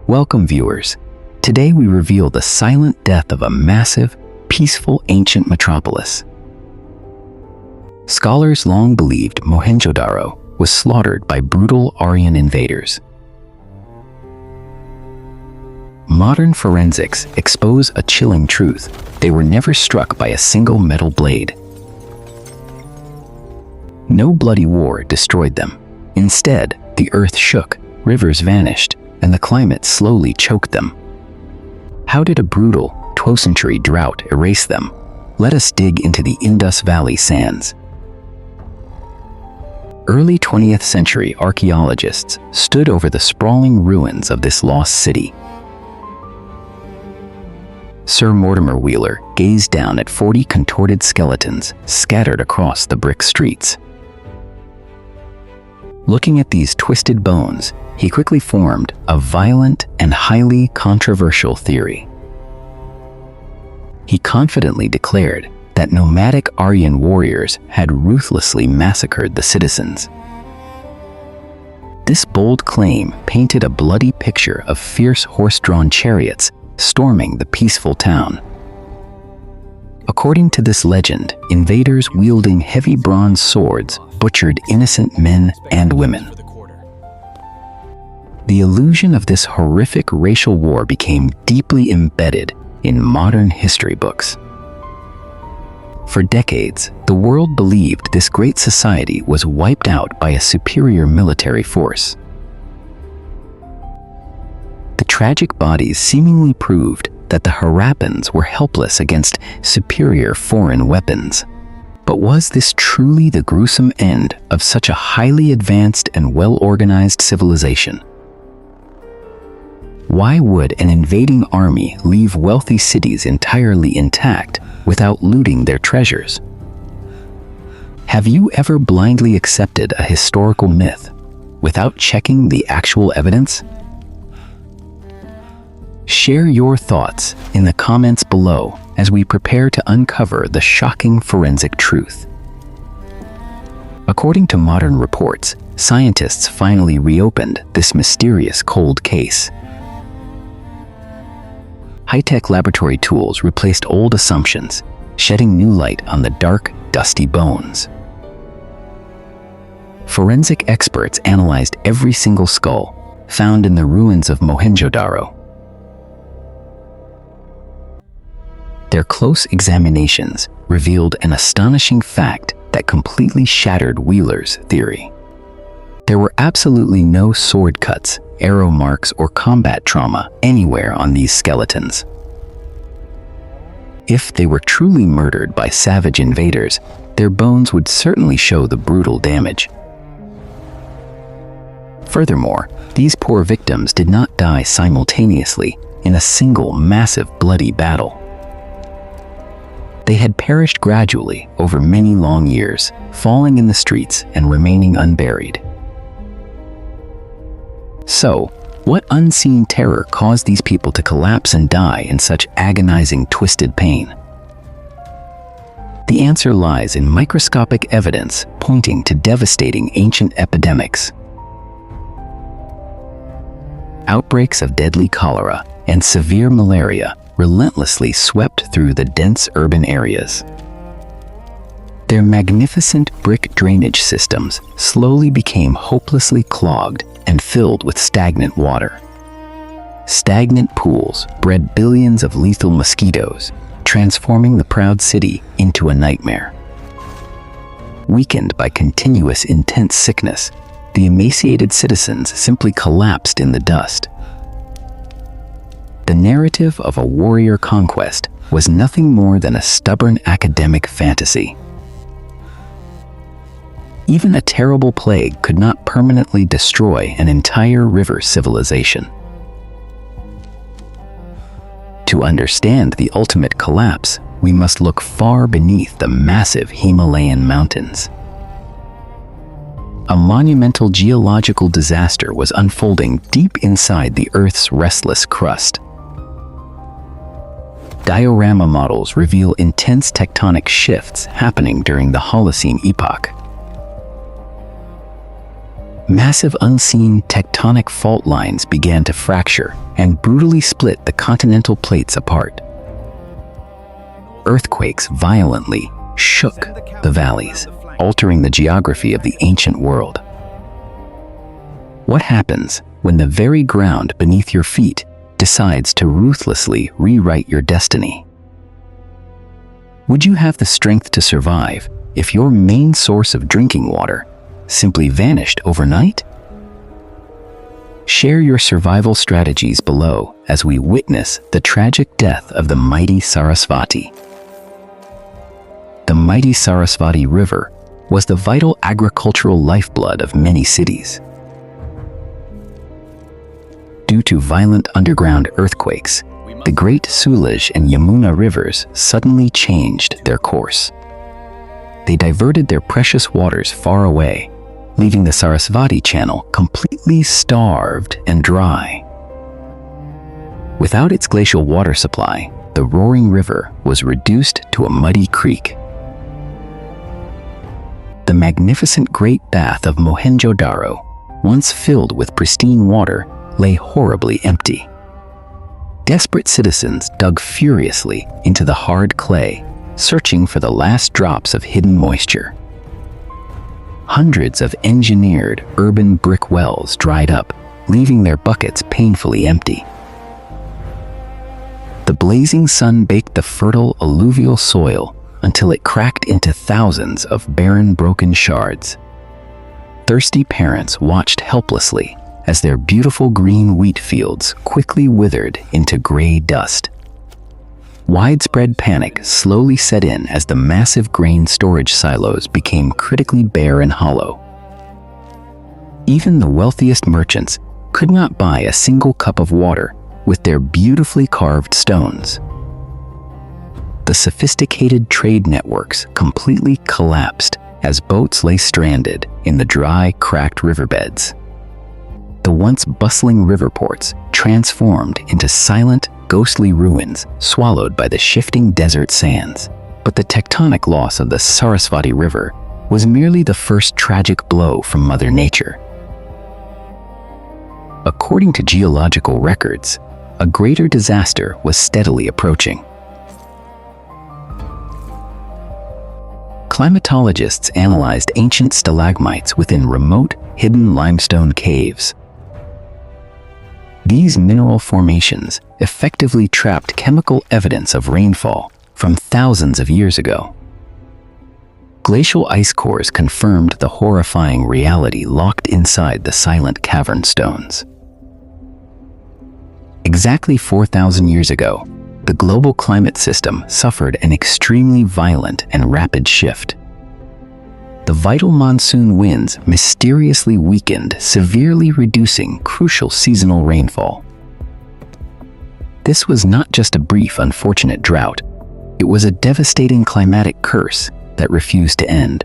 Welcome, viewers. Today we reveal the silent death of a massive, peaceful ancient metropolis. Scholars long believed Mohenjo-Daro was slaughtered by brutal Aryan invaders. Modern forensics expose a chilling truth: they were never struck by a single metal blade. No bloody war destroyed them. Instead, the earth shook, rivers vanished, and the climate slowly choked them. How did a brutal 12th-century drought erase them? Let us dig into the Indus Valley sands. Early 20th century archaeologists stood over the sprawling ruins of this lost city. Sir Mortimer Wheeler gazed down at 40 contorted skeletons scattered across the brick streets. Looking at these twisted bones, he quickly formed a violent and highly controversial theory. He confidently declared that nomadic Aryan warriors had ruthlessly massacred the citizens. This bold claim painted a bloody picture of fierce horse-drawn chariots storming the peaceful town. According to this legend, invaders wielding heavy bronze swords butchered innocent men and women. The illusion of this horrific racial war became deeply embedded in modern history books. For decades, the world believed this great society was wiped out by a superior military force. The tragic bodies seemingly proved that the Harappans were helpless against superior foreign weapons. But was this truly the gruesome end of such a highly advanced and well-organized civilization? Why would an invading army leave wealthy cities entirely intact without looting their treasures? Have you ever blindly accepted a historical myth without checking the actual evidence? Share your thoughts in the comments below as we prepare to uncover the shocking forensic truth. According to modern reports, scientists finally reopened this mysterious cold case. High-tech laboratory tools replaced old assumptions, shedding new light on the dark, dusty bones. Forensic experts analyzed every single skull found in the ruins of Mohenjo-Daro. Their close examinations revealed an astonishing fact that completely shattered Wheeler's theory. There were absolutely no sword cuts, arrow marks, or combat trauma anywhere on these skeletons. If they were truly murdered by savage invaders, their bones would certainly show the brutal damage. Furthermore, these poor victims did not die simultaneously in a single massive bloody battle. They had perished gradually over many long years, falling in the streets and remaining unburied. So, what unseen terror caused these people to collapse and die in such agonizing, twisted pain? The answer lies in microscopic evidence pointing to devastating ancient epidemics. Outbreaks of deadly cholera and severe malaria relentlessly swept through the dense urban areas. Their magnificent brick drainage systems slowly became hopelessly clogged and filled with stagnant water. Stagnant pools bred billions of lethal mosquitoes, transforming the proud city into a nightmare. Weakened by continuous intense sickness, the emaciated citizens simply collapsed in the dust. The narrative of a warrior conquest was nothing more than a stubborn academic fantasy. Even a terrible plague could not permanently destroy an entire river civilization. To understand the ultimate collapse, we must look far beneath the massive Himalayan mountains. A monumental geological disaster was unfolding deep inside the Earth's restless crust. Diorama models reveal intense tectonic shifts happening during the Holocene epoch. Massive unseen tectonic fault lines began to fracture and brutally split the continental plates apart. Earthquakes violently shook the valleys, altering the geography of the ancient world. What happens when the very ground beneath your feet decides to ruthlessly rewrite your destiny? Would you have the strength to survive if your main source of drinking water simply vanished overnight? Share your survival strategies below as we witness the tragic death of the mighty Sarasvati. The mighty Sarasvati River was the vital agricultural lifeblood of many cities. Due to violent underground earthquakes, the Great Sulaj and Yamuna rivers suddenly changed their course. They diverted their precious waters far away, leaving the Sarasvati Channel completely starved and dry. Without its glacial water supply, the roaring river was reduced to a muddy creek. The magnificent Great Bath of Mohenjo-Daro, once filled with pristine water, lay horribly empty. Desperate citizens dug furiously into the hard clay, searching for the last drops of hidden moisture. Hundreds of engineered urban brick wells dried up, leaving their buckets painfully empty. The blazing sun baked the fertile alluvial soil until it cracked into thousands of barren, broken shards. Thirsty parents watched helplessly as their beautiful green wheat fields quickly withered into gray dust. Widespread panic slowly set in as the massive grain storage silos became critically bare and hollow. Even the wealthiest merchants could not buy a single cup of water with their beautifully carved stones. The sophisticated trade networks completely collapsed as boats lay stranded in the dry, cracked riverbeds. The once bustling river ports transformed into silent, ghostly ruins swallowed by the shifting desert sands. But the tectonic loss of the Sarasvati River was merely the first tragic blow from Mother Nature. According to geological records, a greater disaster was steadily approaching. Climatologists analyzed ancient stalagmites within remote, hidden limestone caves. These mineral formations effectively trapped chemical evidence of rainfall from thousands of years ago. Glacial ice cores confirmed the horrifying reality locked inside the silent cavern stones. Exactly 4,000 years ago, the global climate system suffered an extremely violent and rapid shift. The vital monsoon winds mysteriously weakened, severely reducing crucial seasonal rainfall. This was not just a brief, unfortunate drought. It was a devastating climatic curse that refused to end.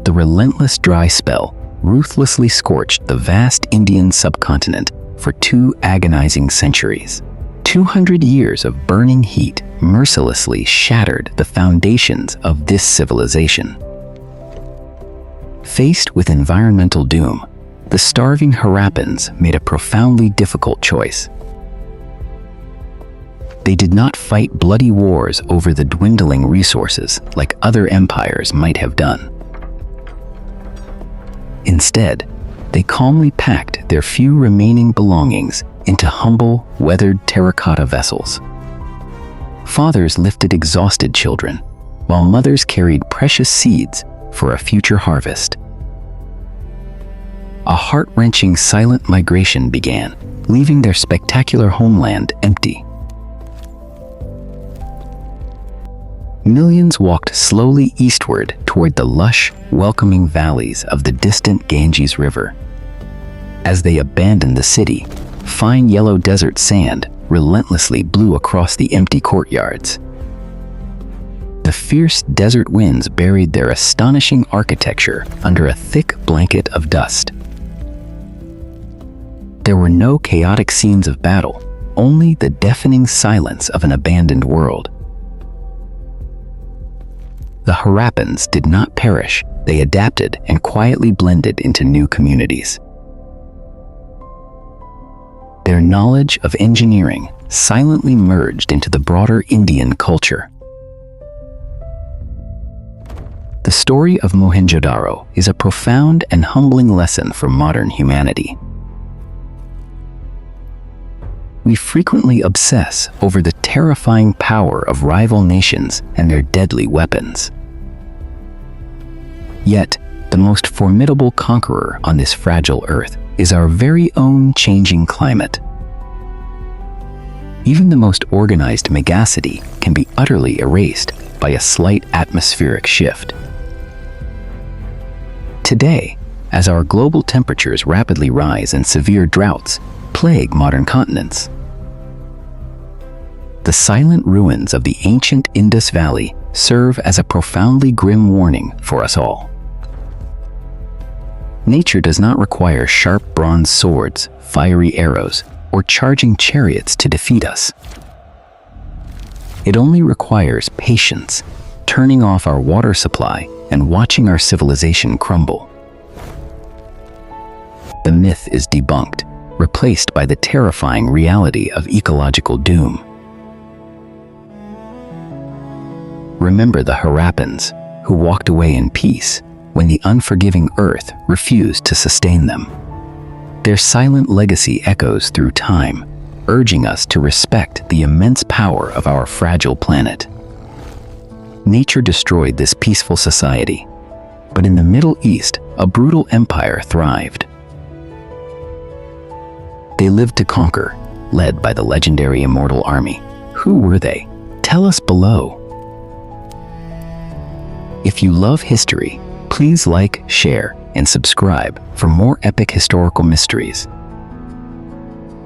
The relentless dry spell ruthlessly scorched the vast Indian subcontinent for 2 agonizing centuries. 200 years of burning heat mercilessly shattered the foundations of this civilization. Faced with environmental doom, the starving Harappans made a profoundly difficult choice. They did not fight bloody wars over the dwindling resources like other empires might have done. Instead, they calmly packed their few remaining belongings into humble, weathered terracotta vessels. Fathers lifted exhausted children, while mothers carried precious seeds for a future harvest. A heart-wrenching silent migration began, leaving their spectacular homeland empty. Millions walked slowly eastward toward the lush, welcoming valleys of the distant Ganges River. As they abandoned the city, fine yellow desert sand relentlessly blew across the empty courtyards. The fierce desert winds buried their astonishing architecture under a thick blanket of dust. There were no chaotic scenes of battle, only the deafening silence of an abandoned world. The Harappans did not perish. They adapted and quietly blended into new communities. Their knowledge of engineering silently merged into the broader Indian culture. The story of Mohenjo-daro is a profound and humbling lesson for modern humanity. We frequently obsess over the terrifying power of rival nations and their deadly weapons. Yet, the most formidable conqueror on this fragile earth is our very own changing climate. Even the most organized megacity can be utterly erased by a slight atmospheric shift. Today, as our global temperatures rapidly rise and severe droughts plague modern continents, the silent ruins of the ancient Indus Valley serve as a profoundly grim warning for us all. Nature does not require sharp bronze swords, fiery arrows, or charging chariots to defeat us. It only requires patience, turning off our water supply and watching our civilization crumble. The myth is debunked, replaced by the terrifying reality of ecological doom. Remember the Harappans, who walked away in peace when the unforgiving earth refused to sustain them. Their silent legacy echoes through time, urging us to respect the immense power of our fragile planet. Nature destroyed this peaceful society, but in the Middle East, a brutal empire thrived. They lived to conquer, led by the legendary immortal army. Who were they? Tell us below. If you love history, please like, share, and subscribe for more epic historical mysteries.